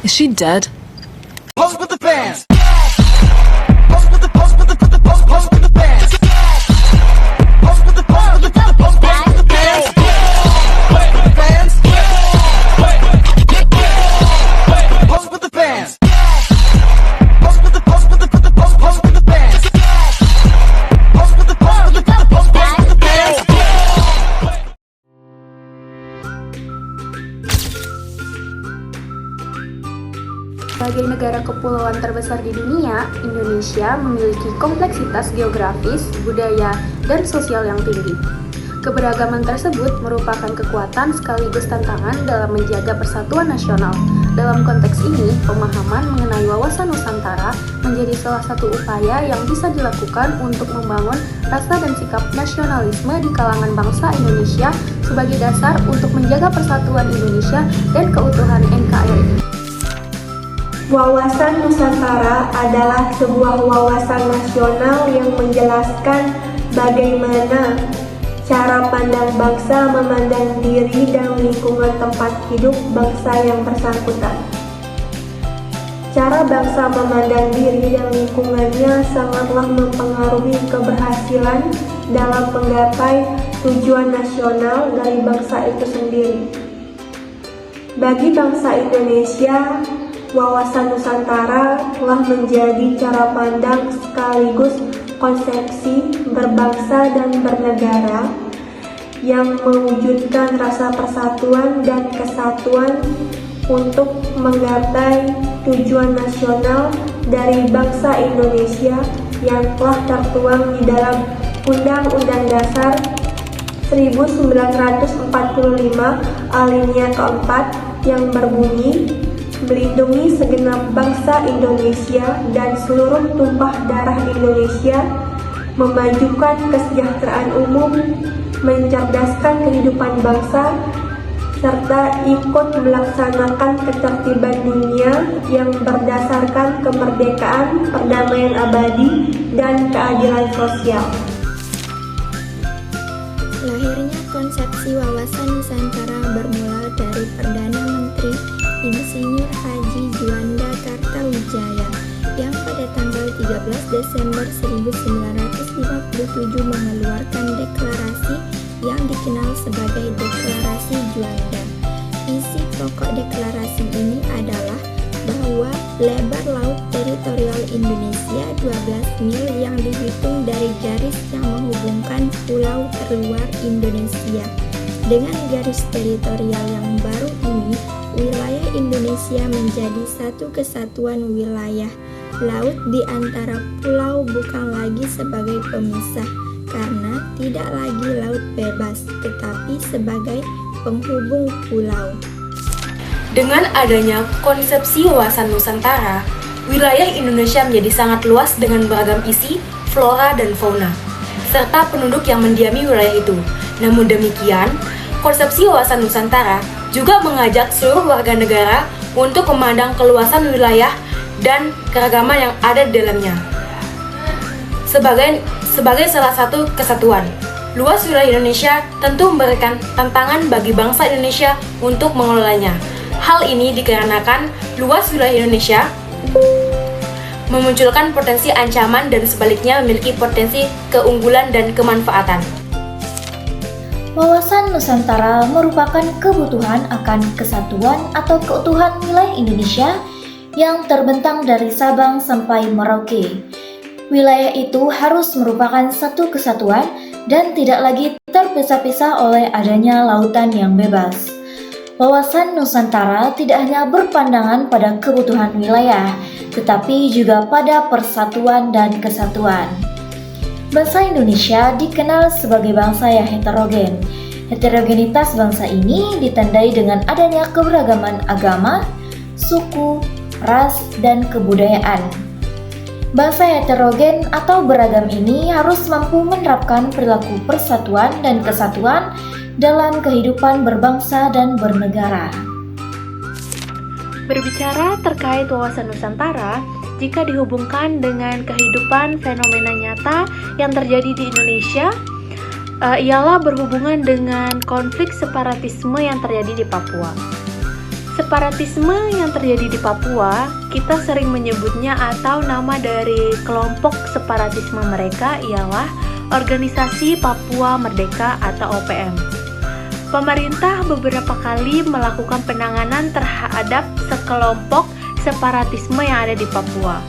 Is she dead? Pose with the fans. Pose with the pose with the pose with the fans. Pose with the pose with the pose with the fans. Fans. Pose with the fans. Pose with the pose with the pose with the fans. Pose with the pose with the pose with the fans. Sebagai negara kepulauan terbesar di dunia, Indonesia memiliki kompleksitas geografis, budaya, dan sosial yang tinggi. Keberagaman tersebut merupakan kekuatan sekaligus tantangan dalam menjaga persatuan nasional. Dalam konteks ini, pemahaman mengenai wawasan Nusantara menjadi salah satu upaya yang bisa dilakukan untuk membangun rasa dan sikap nasionalisme di kalangan bangsa Indonesia sebagai dasar untuk menjaga persatuan Indonesia dan keutuhan NKRI. Wawasan Nusantara adalah sebuah wawasan nasional yang menjelaskan bagaimana cara pandang bangsa memandang diri dan lingkungan tempat hidup bangsa yang bersangkutan. Cara bangsa memandang diri dan lingkungannya sangatlah mempengaruhi keberhasilan dalam menggapai tujuan nasional dari bangsa itu sendiri. Bagi bangsa Indonesia, wawasan Nusantara telah menjadi cara pandang sekaligus konsepsi berbangsa dan bernegara yang mewujudkan rasa persatuan dan kesatuan untuk menggapai tujuan nasional dari bangsa Indonesia yang telah tertuang di dalam Undang-Undang Dasar 1945 alinea keempat yang berbunyi, melindungi segenap bangsa Indonesia dan seluruh tumpah darah Indonesia, memajukan kesejahteraan umum, mencerdaskan kehidupan bangsa, serta ikut melaksanakan ketertiban dunia yang berdasarkan kemerdekaan, perdamaian abadi, dan keadilan sosial. Lahirnya konsepsi wawasan Nusantara bermula dari Perdana Menteri Insinyur Haji Juanda Kartawijaya yang pada tanggal 13 Desember 1957 mengeluarkan deklarasi yang dikenal sebagai Deklarasi Juanda. Isi pokok deklarasi ini adalah bahwa lebar laut teritorial Indonesia 12 mil yang dihitung dari garis yang menghubungkan pulau terluar Indonesia. Dengan garis teritorial yang baru ini, wilayah Indonesia menjadi satu kesatuan wilayah. Laut di antara pulau bukan lagi sebagai pemisah, karena tidak lagi laut bebas, tetapi sebagai penghubung pulau. Dengan adanya konsepsi wawasan Nusantara, wilayah Indonesia menjadi sangat luas dengan beragam isi, flora dan fauna, serta penduduk yang mendiami wilayah itu. Namun demikian, konsepsi wawasan Nusantara juga mengajak seluruh warga negara untuk memandang keluasan wilayah dan keragaman yang ada di dalamnya sebagai salah satu kesatuan. Luas wilayah Indonesia tentu memberikan tantangan bagi bangsa Indonesia untuk mengelolanya. Hal ini dikarenakan luas wilayah Indonesia memunculkan potensi ancaman dan sebaliknya memiliki potensi keunggulan dan kemanfaatan. Wawasan Nusantara merupakan kebutuhan akan kesatuan atau keutuhan wilayah Indonesia yang terbentang dari Sabang sampai Merauke. Wilayah itu harus merupakan satu kesatuan dan tidak lagi terpisah-pisah oleh adanya lautan yang bebas. Wawasan Nusantara tidak hanya berpandangan pada kebutuhan wilayah, tetapi juga pada persatuan dan kesatuan. Bangsa Indonesia dikenal sebagai bangsa yang heterogen. Heterogenitas bangsa ini ditandai dengan adanya keberagaman agama, suku, ras, dan kebudayaan. Bangsa heterogen atau beragam ini harus mampu menerapkan perilaku persatuan dan kesatuan dalam kehidupan berbangsa dan bernegara. Berbicara terkait wawasan Nusantara, jika dihubungkan dengan kehidupan fenomena nyata yang terjadi di Indonesia, ialah berhubungan dengan konflik separatisme yang terjadi di Papua. Separatisme yang terjadi di Papua, kita sering menyebutnya atau nama dari kelompok separatisme mereka ialah Organisasi Papua Merdeka atau OPM. Pemerintah beberapa kali melakukan penanganan terhadap sekelompok separatisme yang ada di Papua.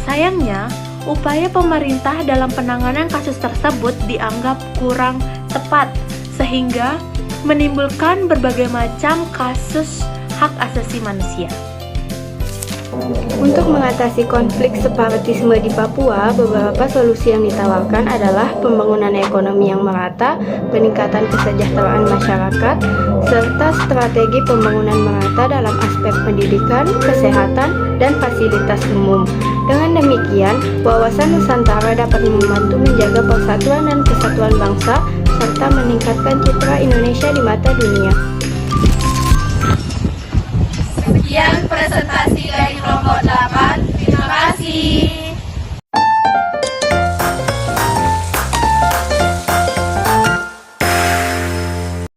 Sayangnya, upaya pemerintah dalam penanganan kasus tersebut dianggap kurang tepat, sehingga menimbulkan berbagai macam kasus hak asasi manusia. Untuk mengatasi konflik separatisme di Papua, beberapa solusi yang ditawarkan adalah pembangunan ekonomi yang merata, peningkatan kesejahteraan masyarakat, serta strategi pembangunan merata dalam aspek pendidikan, kesehatan, dan fasilitas umum. Dengan demikian, wawasan Nusantara dapat membantu menjaga persatuan dan kesatuan bangsa, serta meningkatkan citra Indonesia di mata dunia. Sekian presentasi